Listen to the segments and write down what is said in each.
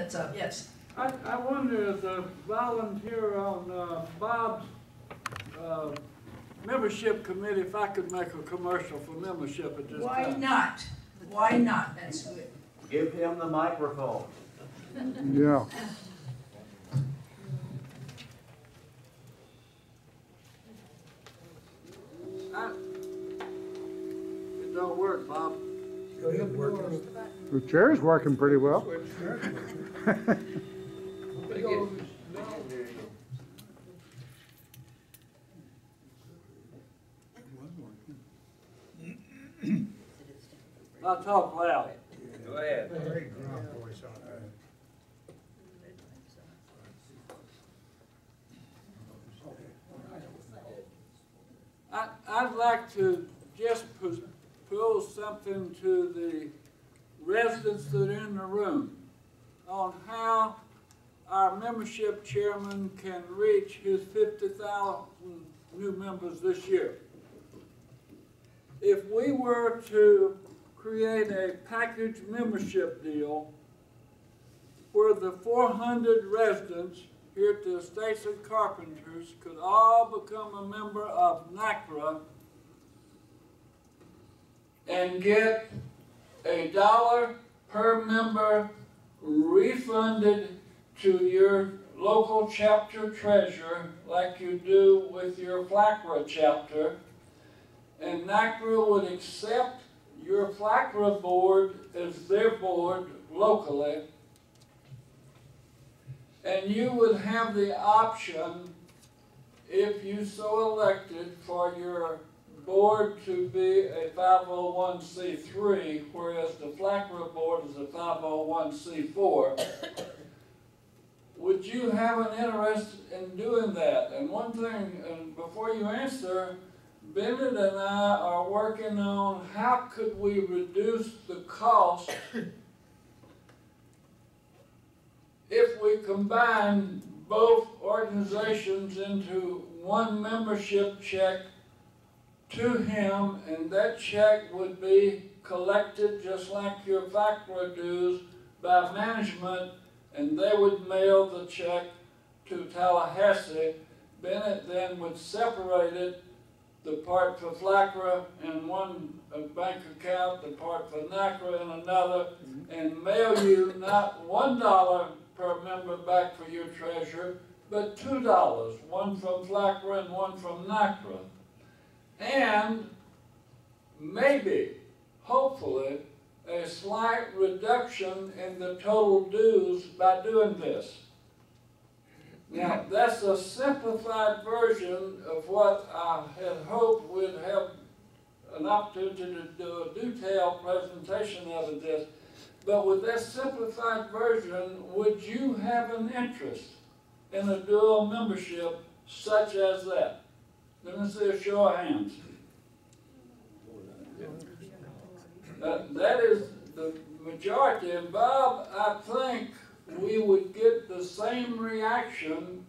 minutes up, yes. I wonder, as a volunteer on Bob's membership committee, if I could make a commercial for membership at this Why time. not? Why not? That's good. Give him the microphone. Yeah. It don't work, Bob. The chair's working pretty well. I'll talk loud. Go ahead. Very gruff voice on that. I'd like to just pose something to the residents that are in the room on how our membership chairman can reach his 50,000 new members this year. If we were to create a package membership deal where the 400 residents here at the Estates of Carpenters could all become a member of NaCCRA and get $1 per member refunded to your local chapter treasurer like you do with your NaCCRA chapter, and NaCCRA would accept your NaCCRA board as their board locally, and you would have the option, if you so elected, for your board to be a 501c3, whereas the NaCCRA board is a 501c4. Would you have an interest in doing that? And one thing, and before you answer, Bennett and I are working on how could we reduce the cost if we combine both organizations into one membership check to him, and that check would be collected just like your NaCCRA dues by management, and they would mail the check to Tallahassee. Bennett then would separate it, the part for NaCCRA in one bank account, the part for NaCCRA in another, and mail you not $1 per member back for your treasurer, but $2, one from NaCCRA and one from NaCCRA. And maybe, hopefully, a slight reduction in the total dues by doing this. Now, that's a simplified version of what I had hoped we'd have an opportunity to do a detailed presentation of this. But with that simplified version, would you have an interest in a dual membership such as that? Let me see a show of hands. That is the majority. And Bob, I think we would get the same reaction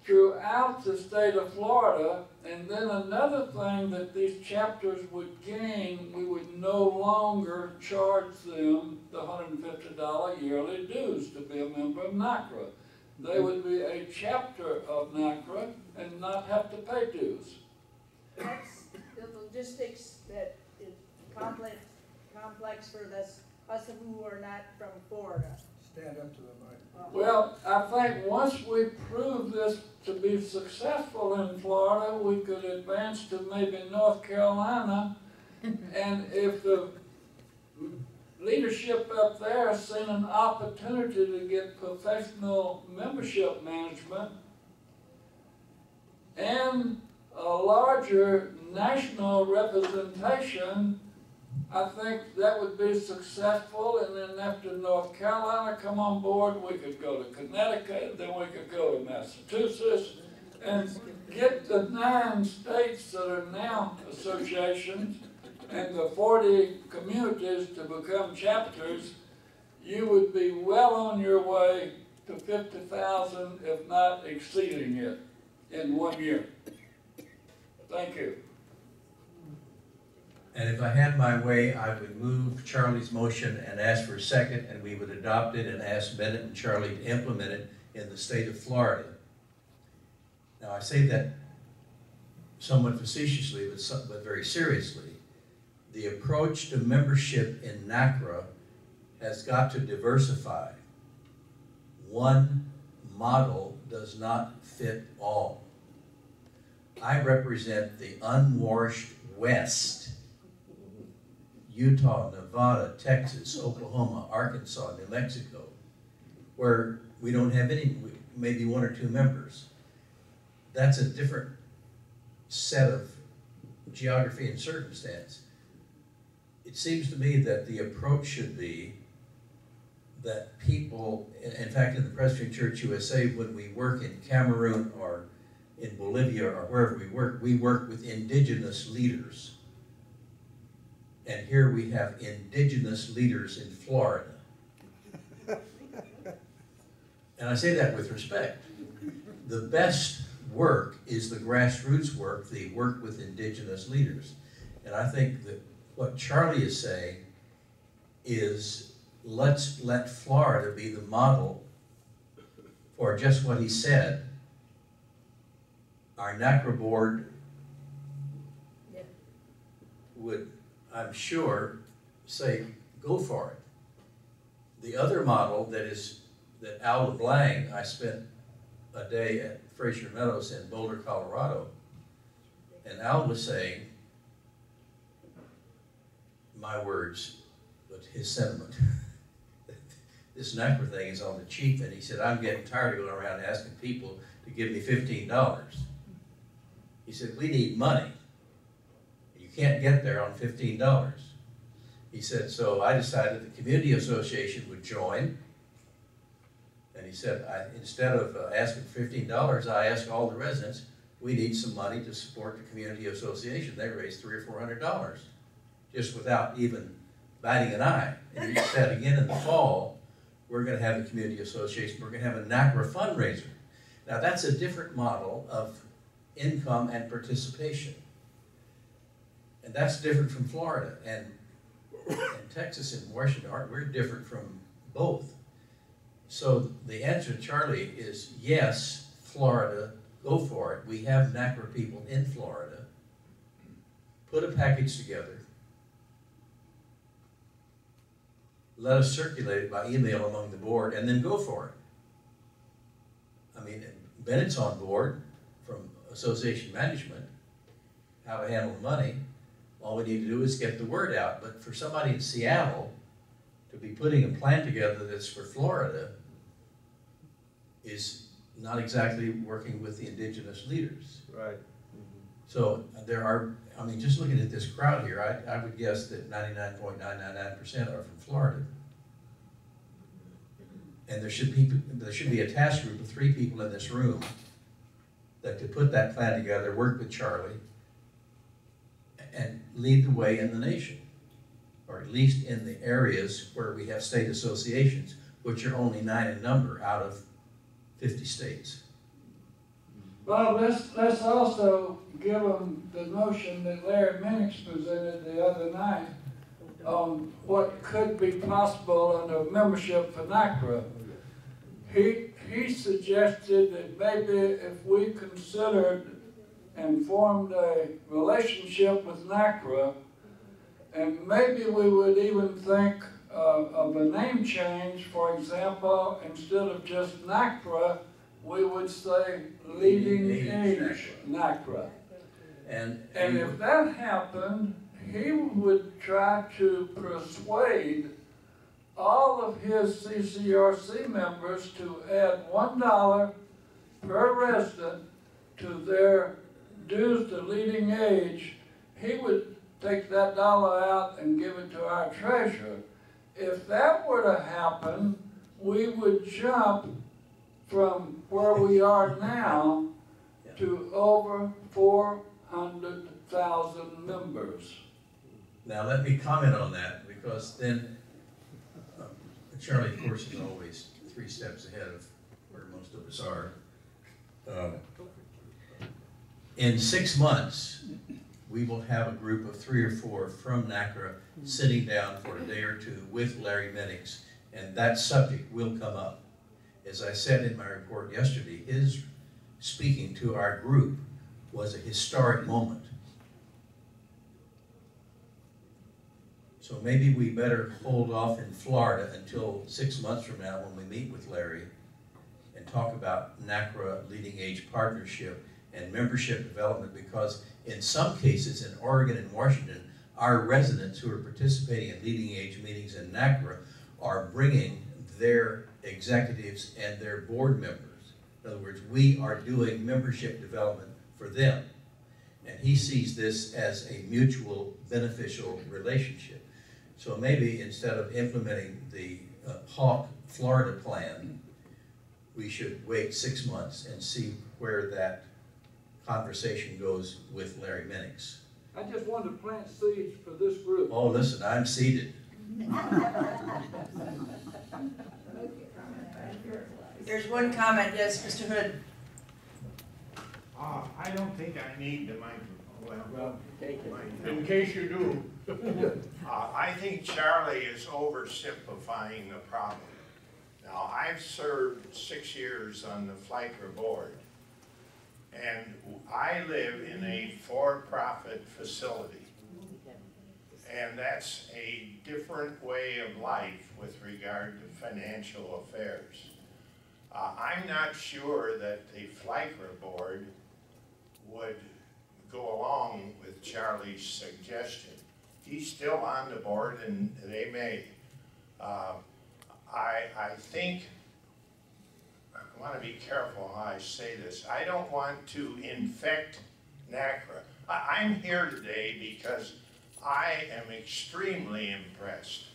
throughout the state of Florida. And then another thing that these chapters would gain, we would no longer charge them the $150 yearly dues to be a member of NaCCRA. They would be a chapter of NaCCRA and not have to pay dues. That's the logistics that is complex for us who are not from Florida. Stand up to the mic. Well, I think once we prove this to be successful in Florida, we could advance to maybe North Carolina. And if the leadership up there has seen an opportunity to get professional membership management and a larger national representation, I think that would be successful. And then after North Carolina come on board, we could go to Connecticut, then we could go to Massachusetts, and get the 9 states that are now associations and the 40 communities to become chapters. You would be well on your way to 50,000, if not exceeding it, in 1 year. Thank you. And if I had my way, I would move Charlie's motion and ask for a second, and we would adopt it and ask Bennett and Charlie to implement it in the state of Florida. Now, I say that somewhat facetiously, but very seriously. The approach to membership in NaCCRA has got to diversify. One model does not fit all. I represent the unwashed West. Utah, Nevada, Texas, Oklahoma, Arkansas, New Mexico, where we don't have any, maybe one or two members. That's a different set of geography and circumstance. It seems to me that the approach should be that people, in fact, in the Presbyterian Church USA, when we work in Cameroon or in Bolivia or wherever we work with indigenous leaders. And here we have indigenous leaders in Florida. And I say that with respect. The best work is the grassroots work, the work with indigenous leaders. And I think that what Charlie is saying is, let's let Florida be the model for just what he said. Our NaCCRA board would, I'm sure, say, go for it. The other model that Al LeBlanc, I spent a day at Fraser Meadows in Boulder, Colorado, and Al was saying, my words, but his sentiment, this NaCCRA thing is on the cheap, and he said, I'm getting tired of going around asking people to give me $15. He said, we need money. You can't get there on $15. He said, so I decided the community association would join. And he said, instead of asking for $15, I asked all the residents, we need some money to support the community association. They raised $300 or $400, just without even batting an eye. And he said, again in the fall, we're going to have a community association. We're going to have a NaCCRA fundraiser. Now that's a different model of income and participation. And that's different from Florida. And Texas and Washington, we're different from both. So the answer to Charlie is yes, Florida, go for it. We have NaCCRA people in Florida. Put a package together. Let us circulate it by email among the board and then go for it. I mean, Bennett's on board from association management, how to handle the money. All we need to do is get the word out. But for somebody in Seattle to be putting a plan together that's for Florida is not exactly working with the indigenous leaders. Right. So there are, I mean, just looking at this crowd here, I would guess that 99.999% are from Florida. And there should be a task group of 3 people in this room that could put that plan together, work with Charlie, and lead the way in the nation, or at least in the areas where we have state associations, which are only 9 in number out of 50 states. Well, let's also give them the notion that Larry Minix presented the other night on what could be possible under membership for NaCCRA. He suggested that maybe if we considered and formed a relationship with NaCCRA, and maybe we would even think of a name change. For example, instead of just NaCCRA, we would say Leading Age NaCCRA. And if that happened, he would try to persuade all of his CCRC members to add $1 per resident to their dues to Leading Age. He would take that dollar out and give it to our treasurer. If that were to happen, we would jump from where we are now to over 400,000 members. Now let me comment on that, because then Charlie, of course, is always 3 steps ahead of where most of us are. In 6 months, we will have a group of 3 or 4 from NaCCRA sitting down for a day or two with Larry Minix, and that subject will come up. As I said in my report yesterday, his speaking to our group was a historic moment. So maybe we better hold off in Florida until 6 months from now when we meet with Larry and talk about NaCCRA Leading Age Partnership and membership development, because in some cases in Oregon and Washington, our residents who are participating in Leading Age meetings in NaCCRA are bringing their executives and their board members. In other words, we are doing membership development for them. And he sees this as a mutual beneficial relationship. So maybe instead of implementing the Hawk Florida plan, we should wait 6 months and see where that conversation goes with Larry Minix. I just wanted to plant seeds for this group. Oh, listen, I'm seated. There's one comment, yes, Mr. Hood. I don't think I need the microphone. Well, in case you do. I think Charlie is oversimplifying the problem. Now, I've served 6 years on the FLICRA board, and I live in a for-profit facility. And that's a different way of life with regard to financial affairs. I'm not sure that the FLICRA board would go along with Charlie's suggestion. He's still on the board, and they may. I think, I want to be careful how I say this. I don't want to infect NaCCRA. I'm here today because I am extremely impressed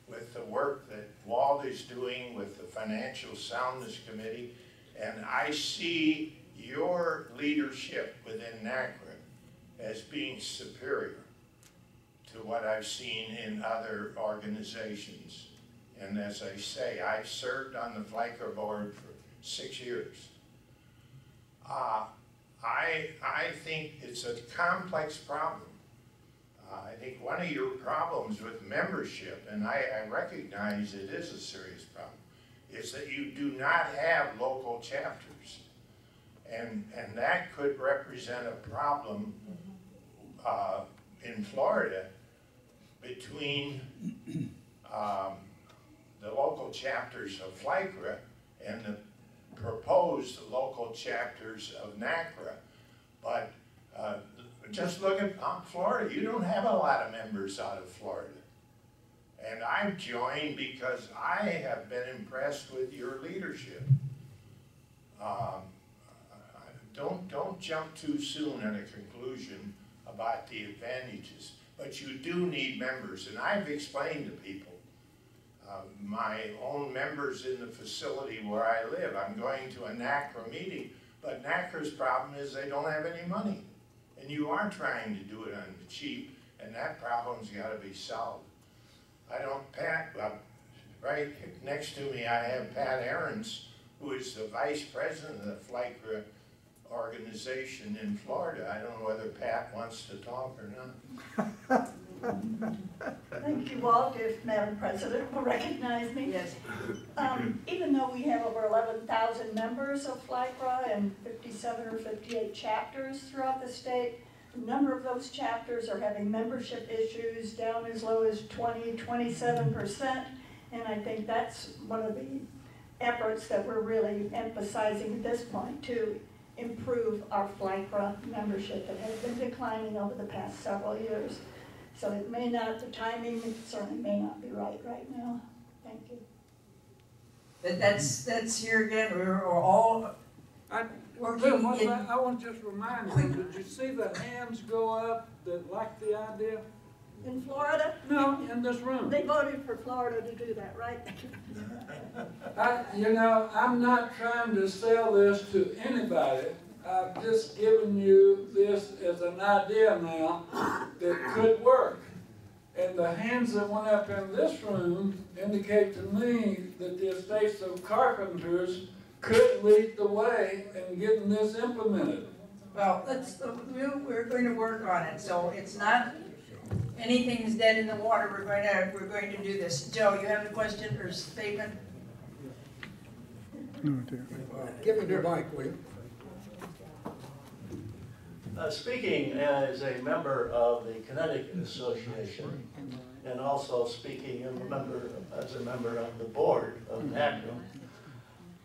with the work that Walt is doing with the Financial Soundness Committee, and I see your leadership within NaCCRA as being superior to what I've seen in other organizations. And as I say, I've served on the FLICRA board for 6 years. I think it's a complex problem. I think one of your problems with membership, and I recognize it is a serious problem, is that you do not have local chapters. And that could represent a problem in Florida between the local chapters of FLICRA and the proposed local chapters of NaCCRA. But just look at Florida. You don't have a lot of members out of Florida. And I've joined because I have been impressed with your leadership. Don't jump too soon at a conclusion about the advantages, but you do need members. And I've explained to people, my own members in the facility where I live, I'm going to a NaCCRA meeting, but NaCCRA's problem is they don't have any money. And you are trying to do it on the cheap, and that problem's got to be solved. Pat, right next to me, I have Pat Ahrens, who is the vice president of the FLICRA organization in Florida. I don't know whether Pat wants to talk or not. Thank you, Walt, if Madam President will recognize me. Yes. Even though we have over 11,000 members of FLICRA and 57 or 58 chapters throughout the state, a number of those chapters are having membership issues down as low as 27%, and I think that's one of the efforts that we're really emphasizing at this point to improve our FLICRA membership that has been declining over the past several years. So it may not, the timing certainly may not be right now. Thank you. But that's here again, we're all working Bill, in. I want to just remind you, did you see the hands go up that liked the idea? In Florida? No, in this room. They voted for Florida to do that, right? I'm not trying to sell this to anybody. I've just given you this as an idea now that could work. And the hands that went up in this room indicate to me that the estates of carpenters could lead the way in getting this implemented. Well, we're going to work on it, so it's not, anything's dead in the water, we're going to do this. Joe, you have a question or statement? Oh, dear. Give me the mic, will you? Speaking as a member of the Connecticut Association, and also speaking as a member of the board of NaCCRA,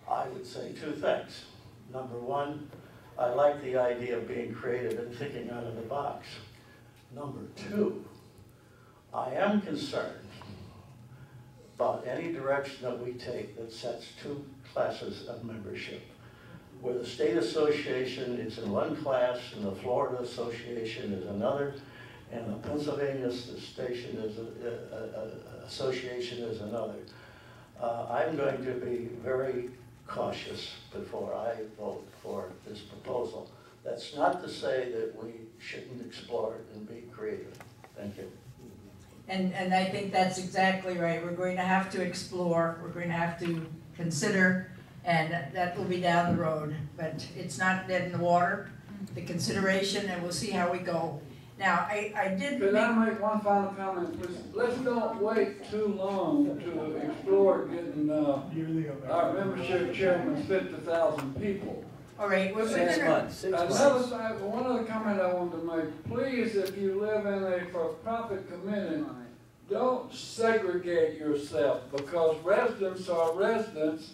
I would say two things. Number one, I like the idea of being creative and thinking out of the box. Number two, I am concerned about any direction that we take that sets two classes of membership, where the state association is in one class and the Florida Association is another, and the Pennsylvania association is another. I'm going to be very cautious before I vote for this proposal. That's not to say that we shouldn't explore it and be creative. Thank you. And I think that's exactly right. We're going to have to explore, we're going to have to consider, and that will be down the road. But it's not dead in the water, the consideration, and we'll see how we go. Now, I did Could I make one final comment, please? Let's don't wait too long to explore getting our membership chairman 50,000 people. all right, we're 6 gonna, months. Another thing, one other comment I wanted to make, please, if you live in a for-profit community, don't segregate yourself, because residents are residents,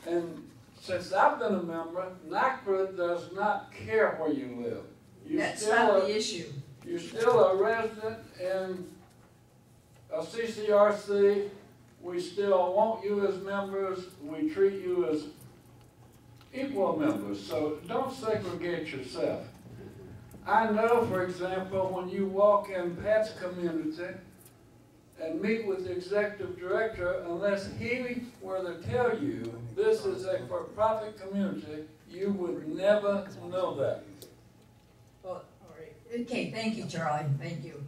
and since I've been a member, NaCCRA does not care where you live. that's not the issue. You're still a resident in a CCRC. We still want you as members. We treat you as equal members. So don't segregate yourself. I know, for example, when you walk in Pat's community and meet with the executive director, unless he were to tell you this is a for-profit community, you would never know that. Well, all right. Okay, thank you, Charlie, thank you.